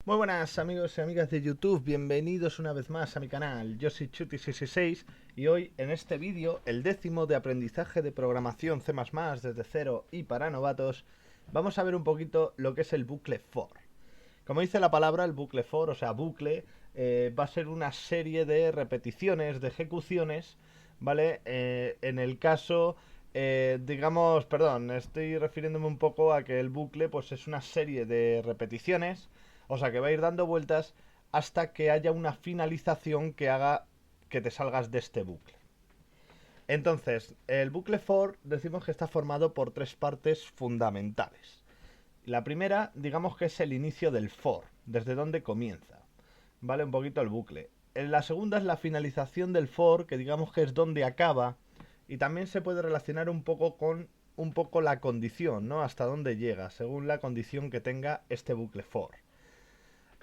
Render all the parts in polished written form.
Muy buenas amigos y amigas de YouTube, bienvenidos una vez más a mi canal. Yo soy Chuti666 y hoy en este vídeo, el 10º de aprendizaje de programación C++ desde cero y para novatos, vamos a ver un poquito lo que es el bucle for. Como dice la palabra, el bucle for, o sea bucle, va a ser una serie de repeticiones, de ejecuciones, ¿vale? En el caso, digamos, perdón, estoy refiriéndome un poco a que el bucle pues es una serie de repeticiones, o sea que va a ir dando vueltas hasta que haya una finalización que haga que te salgas de este bucle. Entonces, el bucle for decimos que está formado por tres partes fundamentales. La primera, digamos que es el inicio del for, desde donde comienza, ¿vale? Un poquito el bucle. La segunda es la finalización del for, que digamos que es donde acaba, y también se puede relacionar un poco con la condición, ¿no? Hasta dónde llega, según la condición que tenga este bucle for.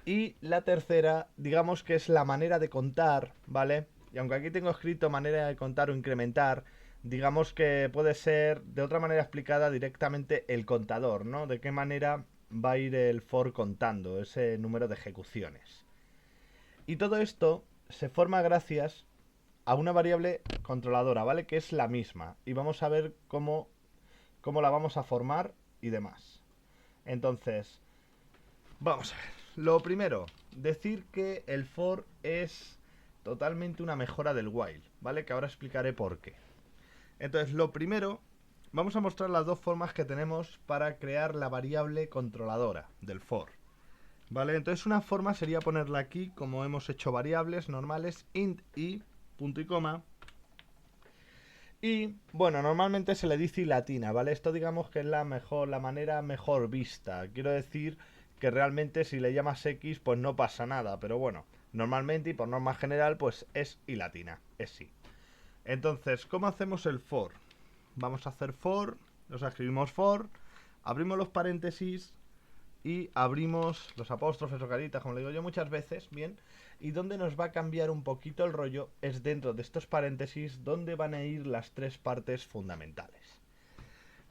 Y la tercera, digamos que es la manera de contar, ¿vale? Y aunque aquí tengo escrito manera de contar o incrementar, digamos que puede ser de otra manera explicada directamente el contador, ¿no? De qué manera va a ir el for contando ese número de ejecuciones. Y todo esto se forma gracias a una variable controladora, ¿vale? Que es la misma. Y vamos a ver cómo la vamos a formar y demás. Entonces, vamos a ver. Lo primero, decir que el for es totalmente una mejora del while, ¿vale? Que ahora explicaré por qué. Entonces, lo primero, vamos a mostrar las dos formas que tenemos para crear la variable controladora del for. ¿Vale? Entonces, una forma sería ponerla aquí, como hemos hecho variables normales, int i, punto y coma. Y, bueno, normalmente se le dice i latina, ¿vale? Esto digamos que es la manera mejor vista. Quiero decir que realmente si le llamas x, pues no pasa nada. Pero bueno, normalmente y por norma general, pues es i latina, es sí. Entonces, ¿cómo hacemos el for? Vamos a hacer for, o sea, escribimos for, abrimos los paréntesis y abrimos los apóstrofes o caritas, como le digo yo muchas veces, bien. Y donde nos va a cambiar un poquito el rollo es dentro de estos paréntesis donde van a ir las tres partes fundamentales.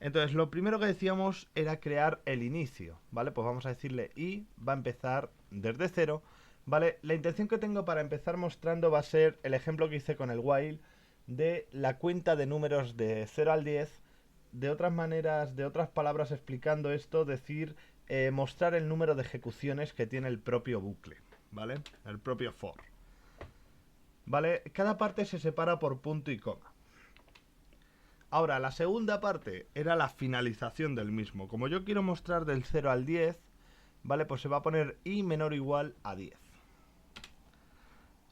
Entonces, lo primero que decíamos era crear el inicio, ¿vale? Pues vamos a decirle i, va a empezar desde cero, ¿vale? La intención que tengo para empezar mostrando va a ser el ejemplo que hice con el while de la cuenta de números de 0 al 10. De otras maneras, de otras palabras explicando esto, decir, mostrar el número de ejecuciones que tiene el propio bucle, ¿vale? El propio for. ¿Vale? Cada parte se separa por punto y coma. Ahora, la segunda parte era la finalización del mismo. Como yo quiero mostrar del 0 al 10, ¿vale? Pues se va a poner i menor o igual a 10.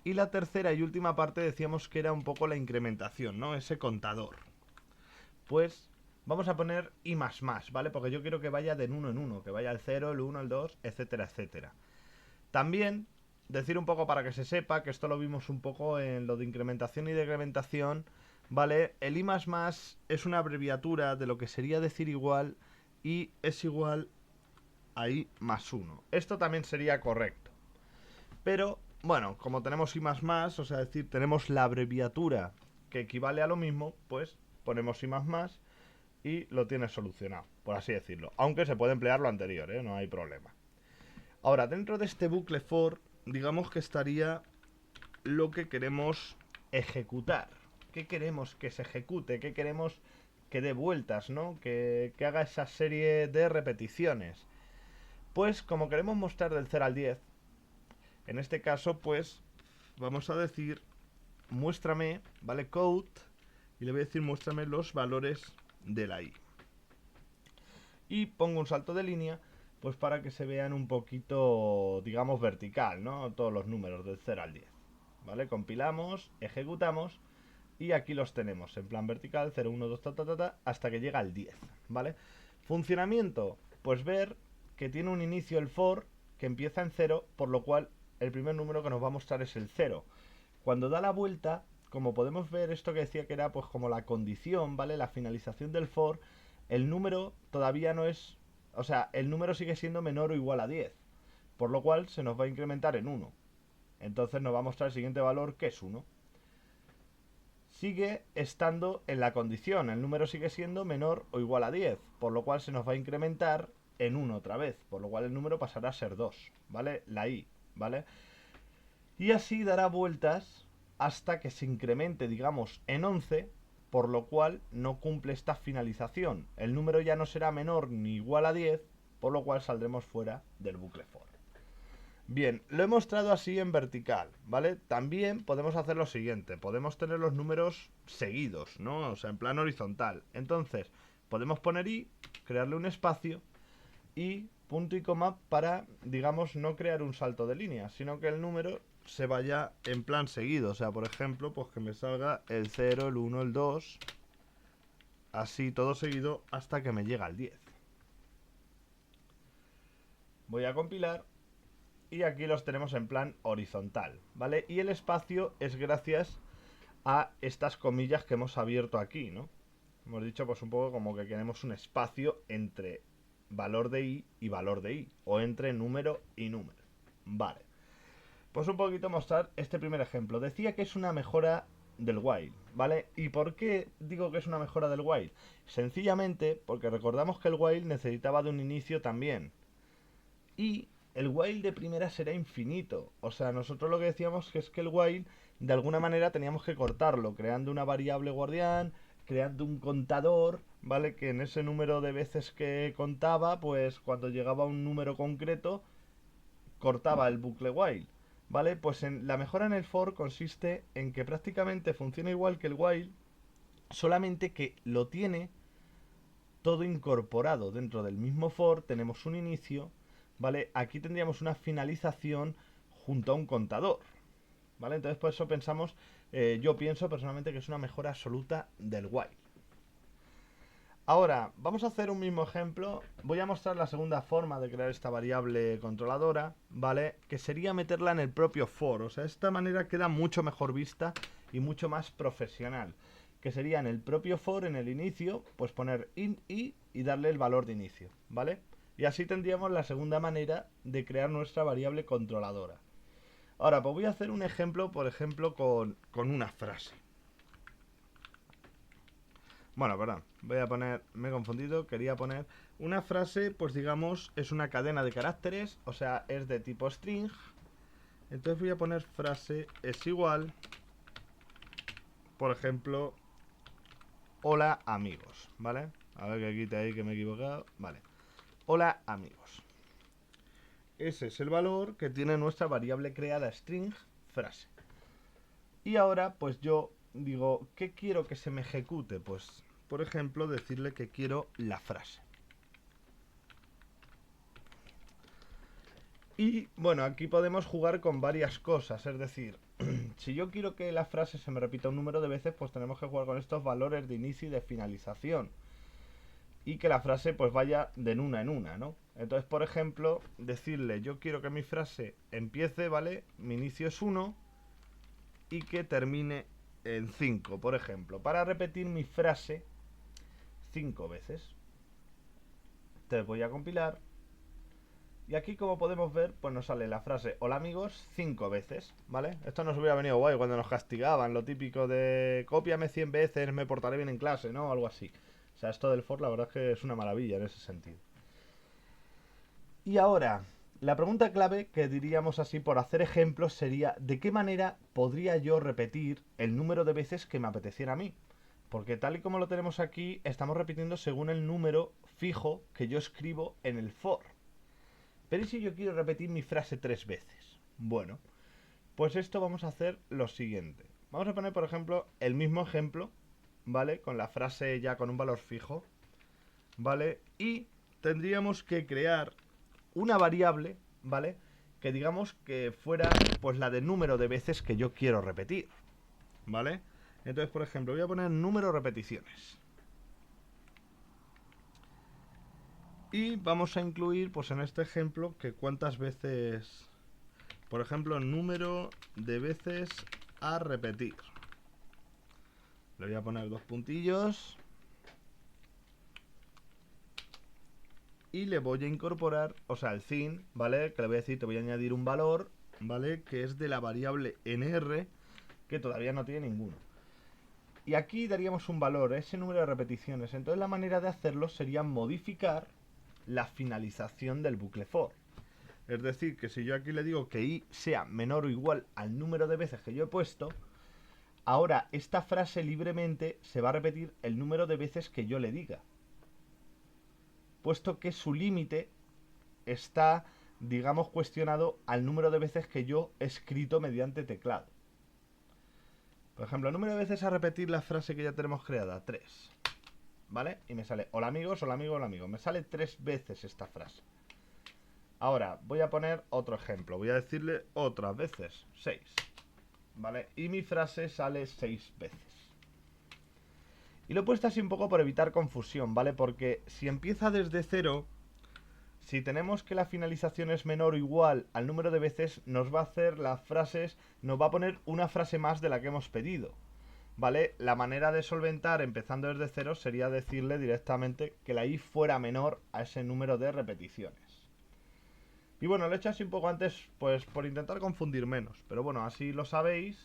Y la tercera y última parte decíamos que era un poco la incrementación, ¿no? Ese contador. Pues vamos a poner i más más, ¿vale? Porque yo quiero que vaya de 1 en 1, que vaya el 0, el 1, el 2, etcétera, etcétera. También decir un poco para que se sepa, que esto lo vimos un poco en lo de incrementación y decrementación, ¿vale? El i más más es una abreviatura de lo que sería decir igual y es igual a i más 1. Esto también sería correcto. Pero, bueno, como tenemos i más más, o sea, decir, tenemos la abreviatura que equivale a lo mismo, pues ponemos i más más y lo tienes solucionado, por así decirlo. Aunque se puede emplear lo anterior, ¿eh? No hay problema. Ahora, dentro de este bucle for, digamos que estaría lo que queremos ejecutar. ¿Qué queremos que se ejecute? ¿Qué queremos que dé vueltas, ¿no? Que haga esa serie de repeticiones. Pues como queremos mostrar del 0 al 10, en este caso, pues vamos a decir muéstrame, ¿vale? Code, y le voy a decir muéstrame los valores de la i. Y pongo un salto de línea, pues para que se vean un poquito, digamos, vertical, ¿no? Todos los números del 0 al 10. ¿Vale? Compilamos, ejecutamos y aquí los tenemos en plan vertical, 0, 1, 2, ta, ta, ta, ta, hasta que llega al 10, ¿vale? Funcionamiento, pues ver que tiene un inicio el for que empieza en 0, por lo cual el primer número que nos va a mostrar es el 0. Cuando da la vuelta, como podemos ver esto que decía que era pues como la condición, ¿vale? La finalización del for, el número todavía no es, o sea, el número sigue siendo menor o igual a 10, por lo cual se nos va a incrementar en 1. Entonces nos va a mostrar el siguiente valor, que es 1. Sigue estando en la condición, el número sigue siendo menor o igual a 10, por lo cual se nos va a incrementar en 1 otra vez, por lo cual el número pasará a ser 2, ¿vale? La i, ¿vale? Y así dará vueltas hasta que se incremente, digamos, en 11, por lo cual no cumple esta finalización. El número ya no será menor ni igual a 10, por lo cual saldremos fuera del bucle for. Bien, lo he mostrado así en vertical, ¿vale? También podemos hacer lo siguiente, podemos tener los números seguidos, ¿no? O sea, en plan horizontal. Entonces, podemos poner i, crearle un espacio y punto y coma para, digamos, no crear un salto de línea, sino que el número se vaya en plan seguido. O sea, por ejemplo, pues que me salga el 0, el 1, el 2, así todo seguido hasta que me llega al 10. Voy a compilar y aquí los tenemos en plan horizontal, ¿vale? Y el espacio es gracias a estas comillas que hemos abierto aquí, ¿no? Hemos dicho pues un poco como que queremos un espacio entre valor de i y valor de i, o entre número y número. Vale. Pues un poquito mostrar este primer ejemplo. Decía que es una mejora del while, ¿vale? ¿Y por qué digo que es una mejora del while? Sencillamente porque recordamos que el while necesitaba de un inicio también. Y el while de primera será infinito. O sea, nosotros lo que decíamos es que el while de alguna manera teníamos que cortarlo, creando una variable guardián, creando un contador, ¿vale? Que en ese número de veces que contaba, pues cuando llegaba a un número concreto, cortaba el bucle while, ¿vale? Pues la mejora en el for consiste en que prácticamente funciona igual que el while, solamente que lo tiene todo incorporado dentro del mismo for. Tenemos un inicio, ¿vale? Aquí tendríamos una finalización junto a un contador, ¿vale? Entonces por eso pensamos, yo pienso personalmente que es una mejora absoluta del while. Ahora, vamos a hacer un mismo ejemplo. Voy a mostrar la segunda forma de crear esta variable controladora, ¿vale? Que sería meterla en el propio for. O sea, de esta manera queda mucho mejor vista y mucho más profesional. Que sería en el propio for, en el inicio, pues poner int i y darle el valor de inicio, ¿vale? Y así tendríamos la segunda manera de crear nuestra variable controladora. Ahora, pues voy a hacer un ejemplo, por ejemplo, con una frase. Bueno, perdón, voy a poner, me he confundido, quería poner una frase, pues digamos, es una cadena de caracteres, o sea, es de tipo string. Entonces voy a poner frase es igual, por ejemplo, hola amigos, ¿vale? A ver que quite ahí que me he equivocado, vale. Hola amigos. Ese es el valor que tiene nuestra variable creada string frase. Y ahora, pues yo digo, ¿qué quiero que se me ejecute? Pues, por ejemplo, decirle que quiero la frase. Y bueno, aquí podemos jugar con varias cosas, es decir, si yo quiero que la frase se me repita un número de veces, pues tenemos que jugar con estos valores de inicio y de finalización. Y que la frase pues vaya de una en una, ¿no? Entonces, por ejemplo, decirle, yo quiero que mi frase empiece, ¿vale? Mi inicio es 1 y que termine en 5, por ejemplo, para repetir mi frase 5 veces. Entonces voy a compilar. Y aquí, como podemos ver, pues nos sale la frase hola amigos 5 veces, ¿vale? Esto nos hubiera venido guay cuando nos castigaban, lo típico de cópiame 100 veces, me portaré bien en clase, ¿no? Algo así. O sea, esto del for la verdad es que es una maravilla en ese sentido. Y ahora, la pregunta clave que diríamos así por hacer ejemplos sería ¿de qué manera podría yo repetir el número de veces que me apeteciera a mí? Porque tal y como lo tenemos aquí, estamos repitiendo según el número fijo que yo escribo en el for. Pero ¿y si yo quiero repetir mi frase 3 veces? Bueno, pues esto vamos a hacer lo siguiente. Vamos a poner, por ejemplo, el mismo ejemplo, ¿vale? Con la frase ya con un valor fijo, ¿vale? Y tendríamos que crear una variable, ¿vale? Que digamos que fuera pues la de número de veces que yo quiero repetir, ¿vale? Entonces, por ejemplo, voy a poner número de repeticiones. Y vamos a incluir, pues en este ejemplo, que cuántas veces, por ejemplo, número de veces a repetir. Le voy a poner 2 puntillos. Y le voy a incorporar, o sea, el fin, ¿vale? Que le voy a decir, te voy a añadir un valor, ¿vale? Que es de la variable nr, que todavía no tiene ninguno. Y aquí daríamos un valor, ese número de repeticiones. Entonces la manera de hacerlo sería modificar la finalización del bucle for. Es decir, que si yo aquí le digo que i sea menor o igual al número de veces que yo he puesto, ahora esta frase libremente se va a repetir el número de veces que yo le diga, puesto que su límite está, digamos, cuestionado al número de veces que yo he escrito mediante teclado. Por ejemplo, el número de veces a repetir la frase que ya tenemos creada, 3. ¿Vale? Y me sale hola amigos, hola amigo, hola amigo. Me sale 3 veces esta frase. Ahora, voy a poner otro ejemplo. Voy a decirle otras veces, 6. ¿Vale? Y mi frase sale 6 veces. Y lo he puesto así un poco por evitar confusión, ¿vale? Porque si empieza desde 0, si tenemos que la finalización es menor o igual al número de veces, nos va a hacer las frases, nos va a poner una frase más de la que hemos pedido. ¿Vale? La manera de solventar empezando desde 0 sería decirle directamente que la i fuera menor a ese número de repeticiones. Y bueno, lo he hecho así un poco antes, pues por intentar confundir menos. Pero bueno, así lo sabéis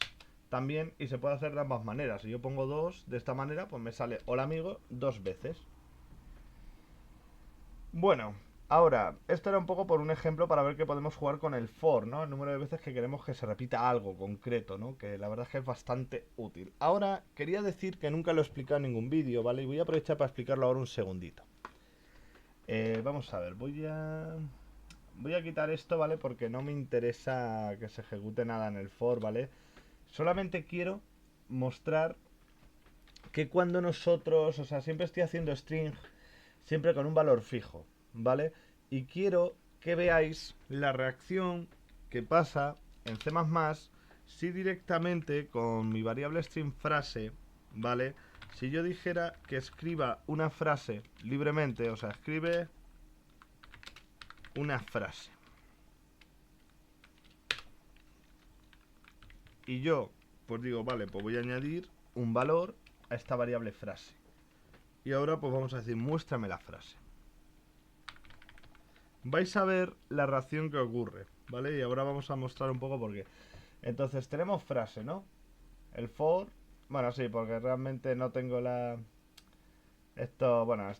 también y se puede hacer de ambas maneras. Si yo pongo 2 de esta manera, pues me sale hola amigo 2 veces. Bueno, ahora, esto era un poco por un ejemplo para ver que podemos jugar con el for, ¿no? El número de veces que queremos que se repita algo concreto, ¿no? Que la verdad es que es bastante útil. Ahora, quería decir que nunca lo he explicado en ningún vídeo, ¿vale? Y voy a aprovechar para explicarlo ahora un segundito. Vamos a ver, voy a quitar esto, ¿vale? Porque no me interesa que se ejecute nada en el for, ¿vale? Solamente quiero mostrar que cuando nosotros, o sea, siempre estoy haciendo string, siempre con un valor fijo, ¿vale? Y quiero que veáis la reacción que pasa en C++ si directamente con mi variable string frase, ¿vale? Si yo dijera que escriba una frase libremente, o sea, escribe una frase. Y yo, pues digo, vale, pues voy a añadir un valor a esta variable frase. Y ahora pues vamos a decir, muéstrame la frase. Vais a ver la reacción que ocurre, ¿vale? Y ahora vamos a mostrar un poco por qué. Entonces tenemos frase, ¿no? El for, bueno, sí, porque realmente no tengo la... Esto, bueno,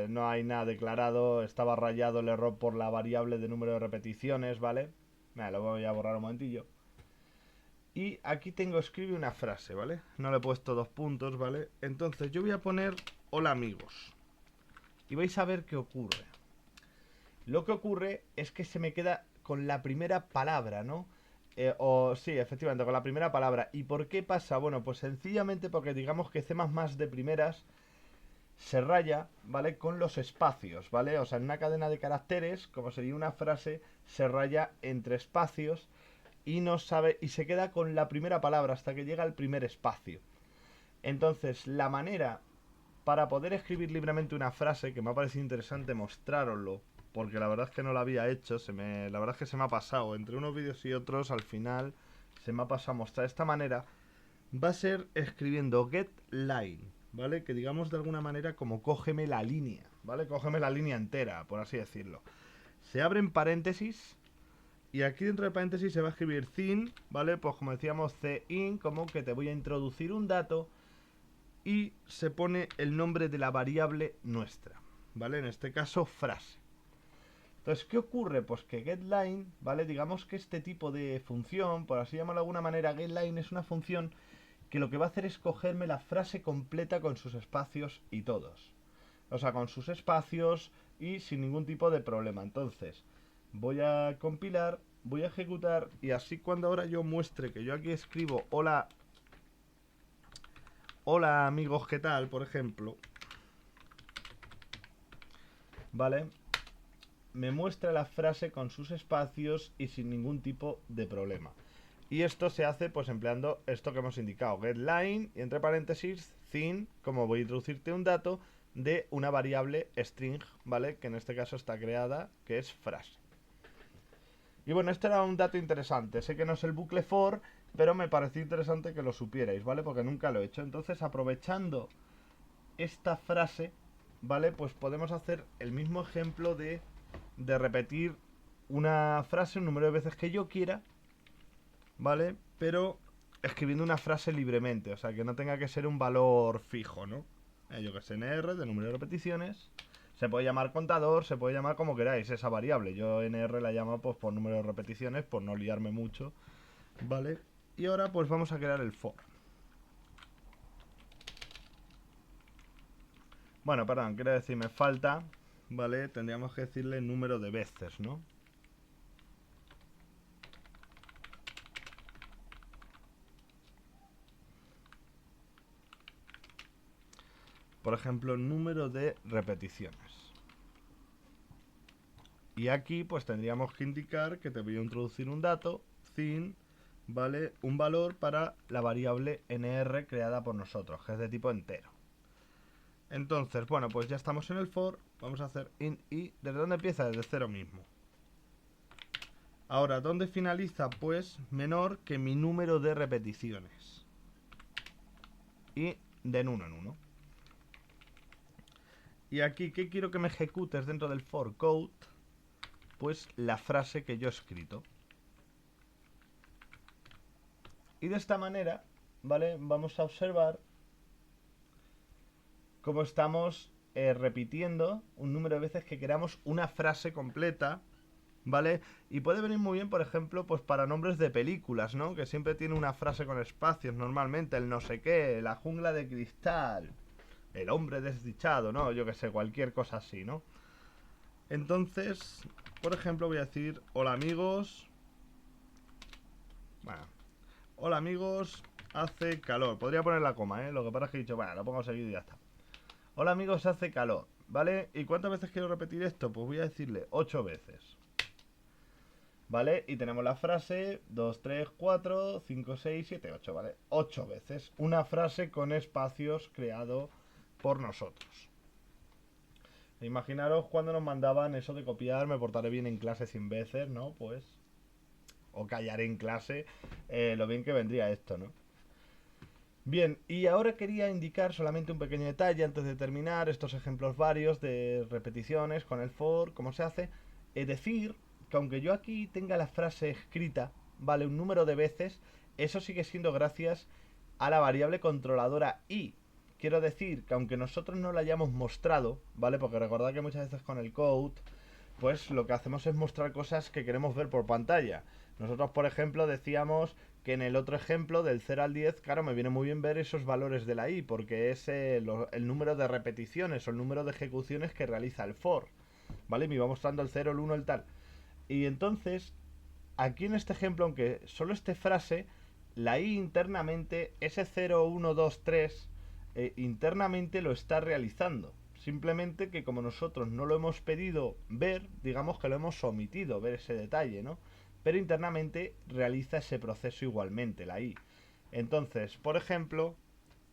no hay nada declarado, estaba rayado el error por la variable de número de repeticiones, ¿vale? Lo voy a borrar un momentillo. Y aquí tengo, escribe una frase, ¿vale? No le he puesto 2 puntos, ¿vale? Entonces yo voy a poner hola amigos. Y vais a ver qué ocurre. Lo que ocurre es que se me queda con la primera palabra, ¿no? Sí, efectivamente, con la primera palabra. ¿Y por qué pasa? Bueno, pues sencillamente porque digamos que C++ de primeras se raya, ¿vale? Con los espacios, ¿vale? O sea, en una cadena de caracteres, como sería una frase, se raya entre espacios y no sabe y se queda con la primera palabra hasta que llega al primer espacio. Entonces, la manera para poder escribir libremente una frase, que me ha parecido interesante mostraroslo, porque la verdad es que no lo había hecho, la verdad es que se me ha pasado, entre unos vídeos y otros, al final se me ha pasado a mostrar esta manera, va a ser escribiendo getLine, ¿vale? Que digamos de alguna manera como cógeme la línea, ¿vale? Cógeme la línea entera, por así decirlo. Se abren paréntesis y aquí dentro de paréntesis se va a escribir thin, ¿vale? Pues como decíamos, cin, como que te voy a introducir un dato y se pone el nombre de la variable nuestra, ¿vale? En este caso, frase. Entonces, ¿qué ocurre? Pues que getLine, ¿vale? Digamos que este tipo de función, por así llamarlo de alguna manera, getLine es una función que lo que va a hacer es cogerme la frase completa con sus espacios y todos. O sea, con sus espacios y sin ningún tipo de problema. Entonces, voy a compilar, voy a ejecutar y así cuando ahora yo muestre que yo aquí escribo hola amigos, ¿qué tal? Por ejemplo, ¿vale? Me muestra la frase con sus espacios y sin ningún tipo de problema. Y esto se hace pues empleando esto que hemos indicado, getLine y entre paréntesis thin, como voy a introducirte un dato de una variable string, ¿vale? Que en este caso está creada, que es frase. Y bueno, este era un dato interesante. Sé que no es el bucle for, pero me pareció interesante que lo supierais, ¿vale? Porque nunca lo he hecho. Entonces, aprovechando esta frase, ¿vale? Pues podemos hacer el mismo ejemplo de repetir una frase un número de veces que yo quiera, ¿vale? Pero escribiendo una frase libremente, o sea, que no tenga que ser un valor fijo, ¿no? Yo que sé, NR de número de repeticiones. Se puede llamar contador, se puede llamar como queráis esa variable. Yo en R la llamo pues por número de repeticiones, por no liarme mucho, ¿vale? Y ahora pues vamos a crear el for. Bueno, perdón, quiero decir, me falta, ¿vale? Tendríamos que decirle número de veces, ¿no? Por ejemplo, número de repeticiones. Y aquí pues tendríamos que indicar que te voy a introducir un dato sin, ¿vale? Un valor para la variable nr creada por nosotros, que es de tipo entero. Entonces, bueno, pues ya estamos en el for. Vamos a hacer int i. ¿Desde dónde empieza? Desde cero mismo. Ahora, ¿dónde finaliza? Pues menor que mi número de repeticiones. Y de en uno en uno. Y aquí, ¿qué quiero que me ejecutes dentro del for code? Pues la frase que yo he escrito. Y de esta manera, ¿vale? Vamos a observar cómo estamos repitiendo un número de veces que queramos una frase completa, ¿vale? Y puede venir muy bien, por ejemplo, pues para nombres de películas, ¿no? Que siempre tiene una frase con espacios normalmente, el no sé qué, la jungla de cristal, el hombre desdichado, ¿no? Yo que sé, cualquier cosa así, ¿no? Entonces, por ejemplo, voy a decir, hola amigos. Bueno, hola amigos, hace calor. Podría poner la coma, ¿eh? Lo que pasa es que he dicho, bueno, lo pongo seguido y ya está. Hola amigos, hace calor, ¿vale? ¿Y cuántas veces quiero repetir esto? Pues voy a decirle 8 veces. ¿Vale? Y tenemos la frase 2, 3, 4, 5, 6, 7, 8, ¿vale? 8 veces. Una frase con espacios creado por nosotros. Imaginaros cuando nos mandaban eso de copiar, me portaré bien en clase 100 veces, ¿no? Pues... o callaré en clase, lo bien que vendría esto, ¿no? Bien, y ahora quería indicar solamente un pequeño detalle antes de terminar estos ejemplos varios de repeticiones con el for, cómo se hace. Es decir, que aunque yo aquí tenga la frase escrita, vale, un número de veces, eso sigue siendo gracias a la variable controladora i. Quiero decir que aunque nosotros no la hayamos mostrado, ¿vale? Porque recordad que muchas veces con el code, pues lo que hacemos es mostrar cosas que queremos ver por pantalla. Nosotros, por ejemplo, decíamos que en el otro ejemplo del 0 al 10, claro, me viene muy bien ver esos valores de la i, porque es el número de repeticiones o el número de ejecuciones que realiza el for, ¿vale? Me iba mostrando el 0, el 1, el tal. Y entonces, aquí en este ejemplo, aunque solo esté frase, la i internamente, ese 0, 1, 2, 3, internamente lo está realizando. Simplemente que como nosotros no lo hemos pedido ver, digamos que lo hemos omitido, ver ese detalle, ¿no? Pero internamente realiza ese proceso igualmente, la i. Entonces, por ejemplo,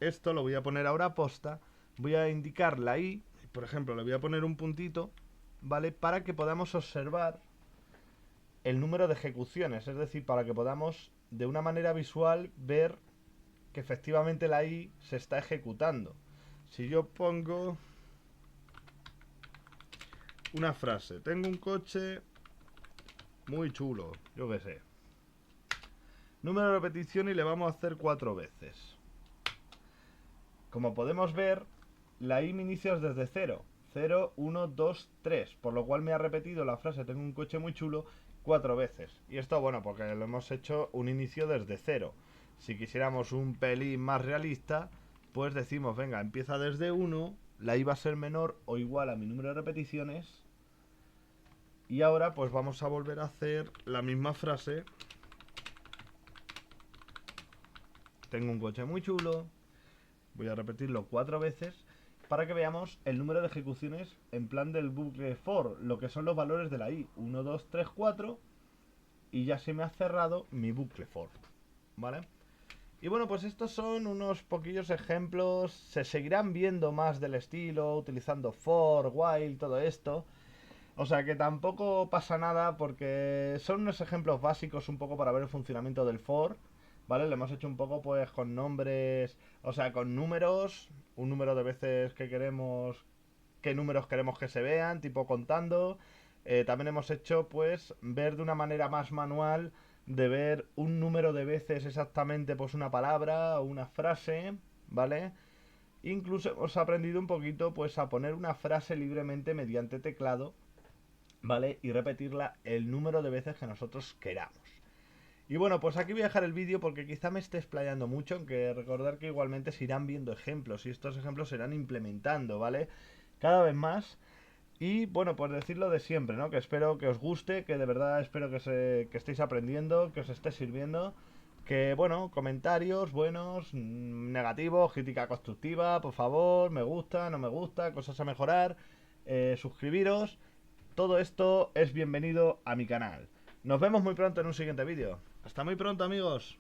esto lo voy a poner ahora a posta, voy a indicar la i, por ejemplo, le voy a poner un puntito, ¿vale? Para que podamos observar el número de ejecuciones, es decir, para que podamos de una manera visual ver que efectivamente la i se está ejecutando. Si yo pongo una frase, tengo un coche muy chulo, yo qué sé. Número de repetición y le vamos a hacer 4 veces. Como podemos ver, la i me inicia desde 0. 0, 1, 2, 3. Por lo cual me ha repetido la frase tengo un coche muy chulo 4 veces. Y esto, bueno, porque lo hemos hecho un inicio desde 0. Si quisiéramos un pelín más realista, pues decimos, venga, empieza desde 1, la i va a ser menor o igual a mi número de repeticiones. Y ahora pues vamos a volver a hacer la misma frase. Tengo un coche muy chulo. Voy a repetirlo 4 veces para que veamos el número de ejecuciones en plan del bucle for, lo que son los valores de la i. 1, 2, 3, 4 y ya se me ha cerrado mi bucle for, ¿vale? Y bueno, pues estos son unos poquillos ejemplos. Se seguirán viendo más del estilo, utilizando for, while, todo esto. O sea que tampoco pasa nada porque son unos ejemplos básicos un poco para ver el funcionamiento del for. ¿Vale? Lo hemos hecho un poco pues con nombres, o sea, con números, un número de veces que queremos, qué números queremos que se vean, tipo contando. También hemos hecho pues ver de una manera más manual de ver un número de veces exactamente pues una palabra o una frase, ¿vale? Incluso hemos aprendido un poquito pues a poner una frase libremente mediante teclado, ¿vale? Y repetirla el número de veces que nosotros queramos. Y bueno, pues aquí voy a dejar el vídeo porque quizá me esté explayando mucho, aunque recordar que igualmente se irán viendo ejemplos y estos ejemplos se irán implementando, ¿vale? Cada vez más. Y bueno, pues decirlo de siempre, ¿no? Que espero que os guste, que de verdad espero que estéis aprendiendo, que os esté sirviendo. Que bueno, comentarios buenos, negativos, crítica constructiva, por favor, me gusta, no me gusta, cosas a mejorar, suscribiros. Todo esto es bienvenido a mi canal. Nos vemos muy pronto en un siguiente vídeo. Hasta muy pronto, amigos.